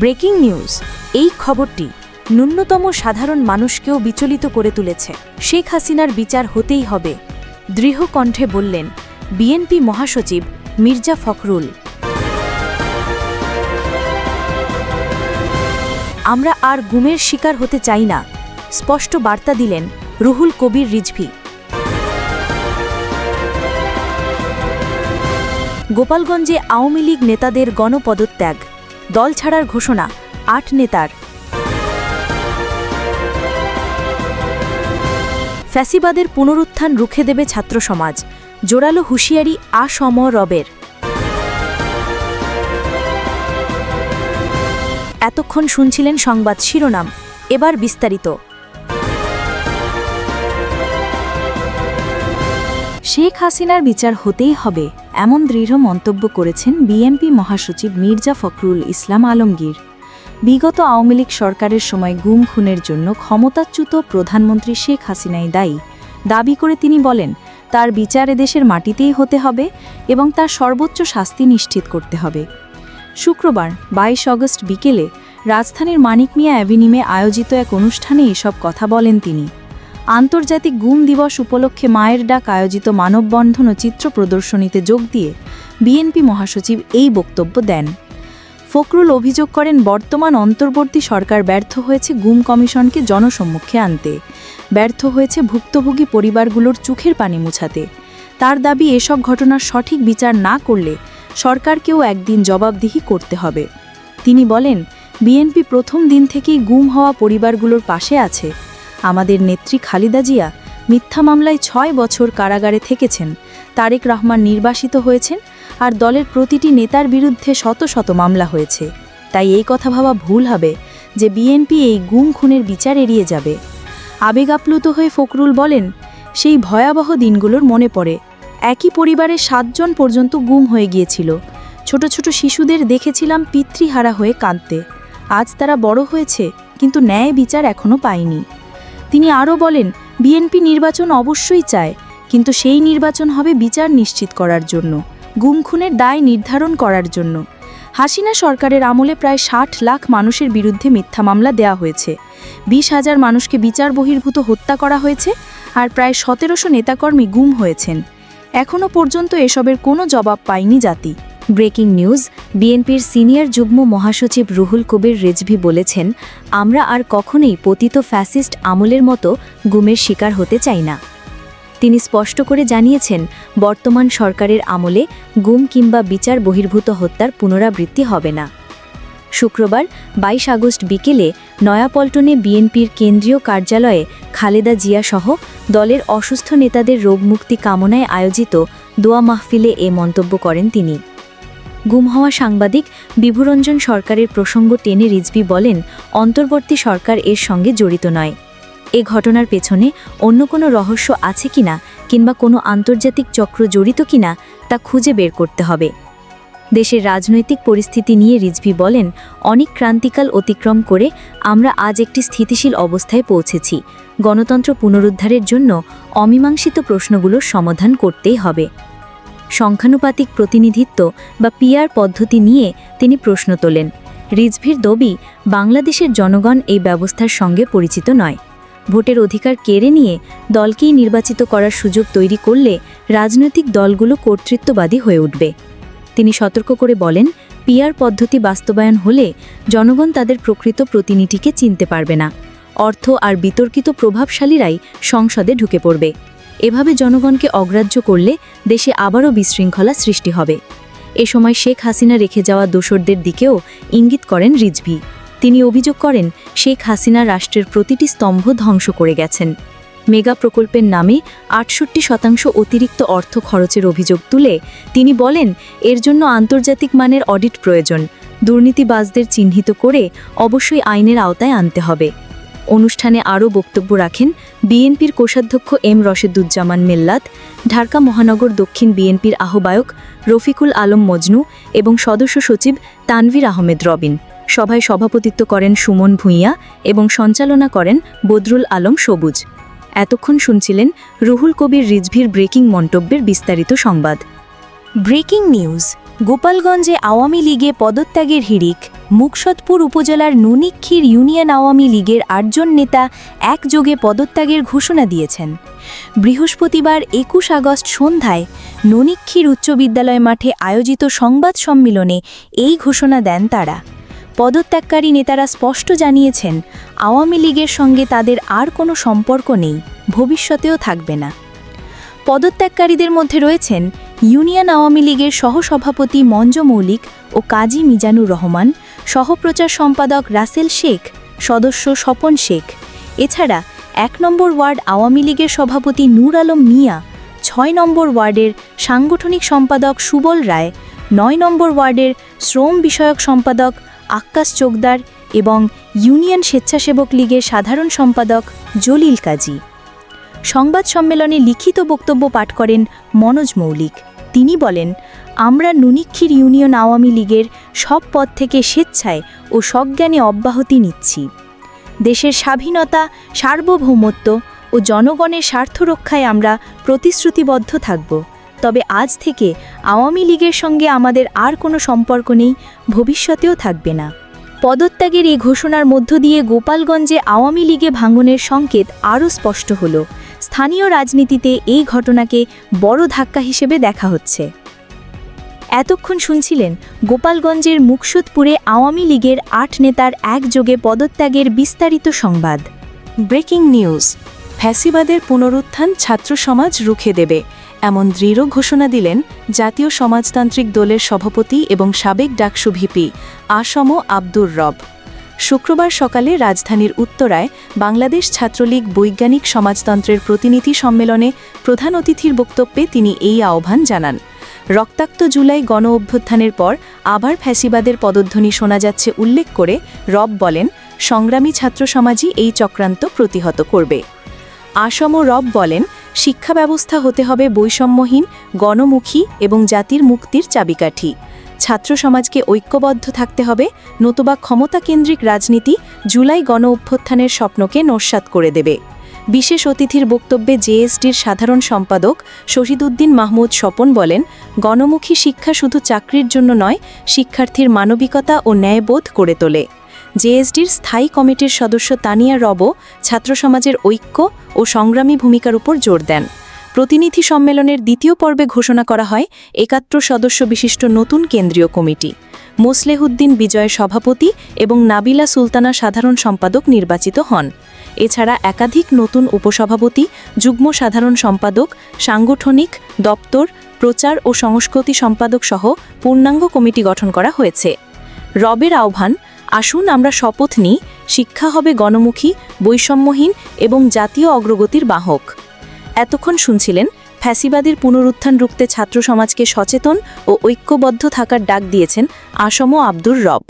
Breaking news. এই খবরটি ন্যূনতম সাধারণ মানুষকেও বিচলিত করে তুলেছে। শেখ হাসিনার বিচার হতেই হবে, দৃঢ় কণ্ঠে বললেন বিএনপি মহাসচিব মির্জা ফখরুল। আমরা আর গুমের শিকার হতে চাই না, স্পষ্ট বার্তা দিলেন রুহুল কবির রিজভী। গোপালগঞ্জে আওয়ামী লীগ নেতাদের গণপদত্যাগ, দল ছাড়ার ঘোষণা ৮ নেতার। ফ্যাসিবাদের পুনরুত্থান রুখে দেবে ছাত্র সমাজ, জোরালো হুঁশিয়ারি রবের। এতক্ষণ শুনছিলেন সংবাদ শিরোনাম, এবার বিস্তারিত। শেখ হাসিনার বিচার হতেই হবে, এমন দৃঢ় মন্তব্য করেছেন বিএনপি মহাসচিব মির্জা ফখরুল ইসলাম আলমগীর। বিগত আওয়ামী লীগ সরকারের সময় গুম খুনের জন্য ক্ষমতাচ্যুত প্রধানমন্ত্রী শেখ হাসিনাই দাবি করে তিনি বলেন, তার বিচার এদেশের মাটিতেই হতে হবে এবং তার সর্বোচ্চ শাস্তি নিশ্চিত করতে হবে। শুক্রবার ২২ আগস্ট বিকেলে রাজধানীর মানিক মিয়া অ্যাভিনিউয়ে আয়োজিত এক অনুষ্ঠানে এসব কথা বলেন তিনি। আন্তর্জাতিক গুম দিবস উপলক্ষে মায়ের ডাক আয়োজিত মানববন্ধন ও চিত্র প্রদর্শনীতে যোগ দিয়ে বিএনপি মহাসচিব এই বক্তব্য দেন। ফখরুল অভিযোগ করেন, বর্তমান অন্তর্বর্তী সরকার ব্যর্থ হয়েছে গুম কমিশনকে জনসম্মুখে আনতে, ব্যর্থ হয়েছে ভুক্তভোগী পরিবারগুলোর চোখের পানি মুছাতে। তার দাবি, এসব ঘটনার সঠিক বিচার না করলে সরকারকেও একদিন জবাবদিহি করতে হবে। তিনি বলেন, বিএনপি প্রথম দিন থেকেই গুম হওয়া পরিবারগুলোর পাশে আছে। আমাদের নেত্রী খালেদা জিয়া মিথ্যা মামলায় ৬ বছর কারাগারে থেকেছেন, তারেক রহমান নির্বাসিত হয়েছেন, আর দলের প্রতিটি নেতার বিরুদ্ধে শত শত মামলা হয়েছে। তাই এই কথা ভাবা ভুল হবে যে বিএনপি এই গুম খুনের বিচার এড়িয়ে যাবে। আবেগাপ্লুত হয়ে ফখরুল বলেন, সেই ভয়াবহ দিনগুলোর মনে পড়ে। একই পরিবারের ৭ জন পর্যন্ত গুম হয়ে গিয়েছিল। ছোট ছোট শিশুদের দেখেছিলাম পিতৃহারা হয়ে কাঁদতে। আজ তারা বড় হয়েছে, কিন্তু ন্যায় বিচার এখনও পায়নি। তিনি আরও বলেন, বিএনপি নির্বাচন অবশ্যই চায়, কিন্তু সেই নির্বাচন হবে বিচার নিশ্চিত করার জন্য, গুম খুনের দায় নির্ধারণ করার জন্য। হাসিনা সরকারের আমলে প্রায় ৬০ লাখ মানুষের বিরুদ্ধে মিথ্যা মামলা দেয়া হয়েছে, ২০,০০০ মানুষকে বিচার বহির্ভূত হত্যা করা হয়েছে, আর প্রায় ১৭০০ নেতাকর্মী গুম হয়েছেন। এখনও পর্যন্ত এসবের কোনো জবাব পায়নি জাতি। Breaking news. বিএনপির সিনিয়র যুগ্ম মহাসচিব রুহুল কবির রিজভী বলেছেন, আমরা আর কখনোই পতিত ফ্যাসিস্ট আমলের মতো গুমের শিকার হতে চাই না। তিনি স্পষ্ট করে জানিয়েছেন, বর্তমান সরকারের আমলে গুম কিংবা বিচার বহির্ভূত হত্যার পুনরাবৃত্তি হবে না। শুক্রবার ২২ আগস্ট বিকেলে নয়াপল্টনে বিএনপির কেন্দ্রীয় কার্যালয়ে খালেদা জিয়া সহ দলের অসুস্থ নেতাদের রোগমুক্তি কামনায় আয়োজিত দোয়া মাহফিলে এ মন্তব্য করেন তিনি। গুম হওয়া সাংবাদিক বিভুরঞ্জন সরকারের প্রসঙ্গ টেনে রিজভী বলেন, অন্তর্বর্তী সরকার এর সঙ্গে জড়িত নয়। এ ঘটনার পেছনে অন্য কোনো রহস্য আছে কিনা কিংবা কোনো আন্তর্জাতিক চক্র জড়িত কিনা তা খুঁজে বের করতে হবে। দেশের রাজনৈতিক পরিস্থিতি নিয়ে রিজভী বলেন, অনেক ক্রান্তিকাল অতিক্রম করে আমরা আজ একটি স্থিতিশীল অবস্থায় পৌঁছেছি। গণতন্ত্র পুনরুদ্ধারের জন্য অমীমাংসিত প্রশ্নগুলোর সমাধান করতেই হবে। সংখ্যানুপাতিক প্রতিনিধিত্ব বা পিআর পদ্ধতি নিয়ে তিনি প্রশ্ন তোলেন। রিজভীর দাবি, বাংলাদেশের জনগণ এই ব্যবস্থার সঙ্গে পরিচিত নয়। ভোটের অধিকার কেড়ে নিয়ে দলকেই নির্বাচিত করার সুযোগ তৈরি করলে রাজনৈতিক দলগুলো কর্তৃত্ববাদী হয়ে উঠবে। তিনি সতর্ক করে বলেন, পিআর পদ্ধতি বাস্তবায়ন হলে জনগণ তাদের প্রকৃত প্রতিনিধিকে চিনতে পারবে না। অর্থ আর বিতর্কিত প্রভাবশালীরাই সংসদে ঢুকে পড়বে। এভাবে জনগণকে অগ্রাহ্য করলে দেশে আবারও বিশৃঙ্খলা সৃষ্টি হবে। এ সময় শেখ হাসিনা রেখে যাওয়া দোসরদের দিকেও ইঙ্গিত করেন রিজভী। তিনি অভিযোগ করেন, শেখ হাসিনা রাষ্ট্রের প্রতিটি স্তম্ভ ধ্বংস করে গেছেন। মেগা প্রকল্পের নামে ৬৮% অতিরিক্ত অর্থ খরচের অভিযোগ তুলে তিনি বলেন, এর জন্য আন্তর্জাতিক মানের অডিট প্রয়োজন। দুর্নীতিবাজদের চিহ্নিত করে অবশ্যই আইনের আওতায় আনতে হবে। অনুষ্ঠানে আরও বক্তব্য রাখেন বিএনপির কোষাধ্যক্ষ এম রশেদুজ্জামান মিল্লাত, ঢাকা মহানগর দক্ষিণ বিএনপির আহ্বায়ক রফিকুল আলম মজনু এবং সদস্য সচিব তানভীর আহমেদ রবিন। সভায় সভাপতিত্ব করেন সুমন ভূঁইয়া এবং সঞ্চালনা করেন বদরুল আলম সবুজ। এতক্ষণ শুনছিলেন রুহুল কবির রিজভীর ব্রেকিং মন্তব্যের বিস্তারিত সংবাদ। Breaking news. গোপালগঞ্জে আওয়ামী লীগে পদত্যাগের হিড়িক, মুকসদপুর উপজেলার ননিক্ষীর ইউনিয়ন আওয়ামী লীগের ৮ জন নেতা একযোগে পদত্যাগের ঘোষণা দিয়েছেন। বৃহস্পতিবার ২১ আগস্ট সন্ধ্যায় ননিক্ষীর উচ্চ বিদ্যালয় মাঠে আয়োজিত সংবাদ সম্মেলনে এই ঘোষণা দেন তারা। পদত্যাগকারী নেতারা স্পষ্ট জানিয়েছেন, আওয়ামী লীগের সঙ্গে তাদের আর কোনো সম্পর্ক নেই, ভবিষ্যতেও থাকবে না। পদত্যাগকারীদের মধ্যে রয়েছেন ইউনিয়ন আওয়ামী লীগের সহসভাপতি মঞ্জ মৌলিক ও কাজী মিজানুর রহমান, সহপ্রচার সম্পাদক রাসেল শেখ, সদস্য স্বপন শেখ। এছাড়া ১ নম্বর ওয়ার্ড আওয়ামী লীগের সভাপতি নূর আলম মিয়া, ৬ নম্বর ওয়ার্ডের সাংগঠনিক সম্পাদক সুবল রায়, ৯ নম্বর ওয়ার্ডের শ্রম বিষয়ক সম্পাদক আক্কাস চোকদার এবং ইউনিয়ন স্বেচ্ছাসেবক লীগের সাধারণ সম্পাদক জলিল কাজী। সংবাদ সম্মেলনে লিখিত বক্তব্য পাঠ করেন মনোজ মৌলিক। তিনি বলেন, আমরা ননিক্ষীর ইউনিয়ন আওয়ামী লীগের সব পদ থেকে স্বেচ্ছায় ও সজ্ঞানে অব্যাহতি নিচ্ছি। দেশের স্বাধীনতা, সার্বভৌমত্ব ও জনগণের স্বার্থ রক্ষায় আমরা প্রতিশ্রুতিবদ্ধ থাকব। তবে আজ থেকে আওয়ামী লীগের সঙ্গে আমাদের আর কোনো সম্পর্ক নেই, ভবিষ্যতেও থাকবে না। পদত্যাগের এই ঘোষণার মধ্য দিয়ে গোপালগঞ্জে আওয়ামী লীগে ভাঙনের সংকেত আরও স্পষ্ট হল। স্থানীয় রাজনীতিতে এই ঘটনাকে বড় ধাক্কা হিসেবে দেখা হচ্ছে। এতক্ষণ শুনছিলেন গোপালগঞ্জের মুকসদপুরে আওয়ামী লীগের ৮ নেতার একযোগে পদত্যাগের বিস্তারিত সংবাদ। ব্রেকিং নিউজ, ফ্যাসিবাদের পুনরুত্থান ছাত্র সমাজ রুখে দেবে, এমন দৃঢ় ঘোষণা দিলেন জাতীয় সমাজতান্ত্রিক দলের সভাপতি এবং সাবেক ডাকসু ভিপি আসম আব্দুর রব। শুক্রবার সকালে রাজধানীর উত্তরায় বাংলাদেশ ছাত্রলীগ বৈজ্ঞানিক সমাজতন্ত্রের প্রতিনিধি সম্মেলনে প্রধান অতিথির বক্তব্যে তিনি এই আহ্বান জানান। রক্তাক্ত জুলাই গণ অভ্যুত্থানের পর আবার ফ্যাসিবাদের পদধ্বনি শোনা যাচ্ছে উল্লেখ করে রব বলেন, সংগ্রামী ছাত্র সমাজই এই চক্রান্ত প্রতিহত করবে। আসম রব বলেন, শিক্ষা ব্যবস্থা হতে হবে বৈষম্যহীন, গণমুখী এবং জাতির মুক্তির চাবিকাঠি। ছাত্র সমাজকে ঐক্যবদ্ধ থাকতে হবে, নতুবা ক্ষমতাকেন্দ্রিক রাজনীতি জুলাই গণ অভ্যুত্থানের স্বপ্নকে নস্যাৎ করে দেবে। বিশেষ অতিথির বক্তব্যে জেএসডির সাধারণ সম্পাদক শহীদউদ্দিন মাহমুদ স্বপন বলেন, গণমুখী শিক্ষা শুধু চাকরির জন্য নয়, শিক্ষার্থীর মানবিকতা ও ন্যায়বোধ করে তোলে। জেএসডির স্থায়ী কমিটির সদস্য তানিয়া রবও ছাত্র সমাজের ঐক্য ও সংগ্রামী ভূমিকার উপর জোর দেন। প্রতিনিধি সম্মেলনের দ্বিতীয় পর্বে ঘোষণা করা হয় ৭১ সদস্য বিশিষ্ট নতুন কেন্দ্রীয় কমিটি। মোসলেহুদ্দিন বিজয় সভাপতি এবং নাবিলা সুলতানা সাধারণ সম্পাদক নির্বাচিত হন। এছাড়া একাধিক নতুন উপসভাপতি, যুগ্ম সাধারণ সম্পাদক, সাংগঠনিক, দপ্তর, প্রচার ও সংস্কৃতি সম্পাদক সহ পূর্ণাঙ্গ কমিটি গঠন করা হয়েছে। রবের আহ্বান, আসুন আমরা শপথ নিই, শিক্ষা হবে গণমুখী, বৈষম্যহীন এবং জাতীয় অগ্রগতির বাহক। এতক্ষণ শুনছিলেন ফ্যাসিবাদের পুনরুত্থান রুখতে ছাত্র সমাজকে সচেতন ও ঐক্যবদ্ধ থাকার ডাক দিয়েছেন আসম আব্দুর রব।